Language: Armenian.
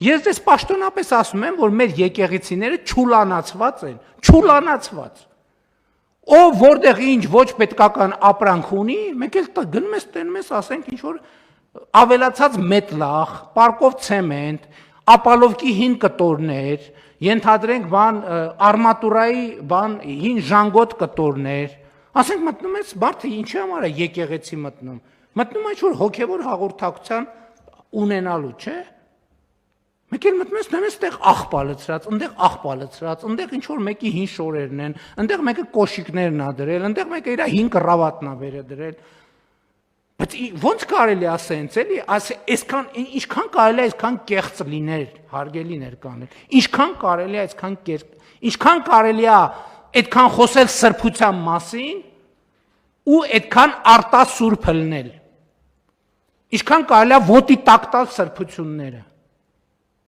Ես դες պաշտոնապես ասում եմ, որ մեր եկեղեցիները չուլանացված են, չուլանացված։ Ով որտեղ ինչ ոչ պետքական ապրանք ունի, մենք էլ գնում ես տենում ես, ասենք ինչ որ ավելացած մետլախ, պարկով ցեմենտ, ապալովկի հին կտորներ, ենթադրենք բան արմատուրայի բան հին ժանգոտ կտորներ, ասենք մտնում ես բարդը ինչի համար է եկեղեցի մտնում ինչ որ հոգևոր հաղորդակցության ունենալու, չէ՞։ Մեկ էլ մտնում ես նայում ես այդտեղ աղբալցրած, այնտեղ աղբալցրած, այնտեղ ինչ որ մեկի հին շորերն են, այնտեղ մեկը կոշիկներն ա դրել, այնտեղ մեկը իր հին կռավատնա վերը դրել։ Բայց ո՞նց կարելի է ասենց էլի, այսքան ինչքան կարելի է այսքան կեղծ լինել, հարգելի ներկաներ։ Ինչքան կարելի է այսքան ինչքան կարելի է այդքան խոսել սրբության մասին ու այդքան արտասուրբ լնել։ Ինչքան կարելի է ոտի տակ տալ սրբությունները։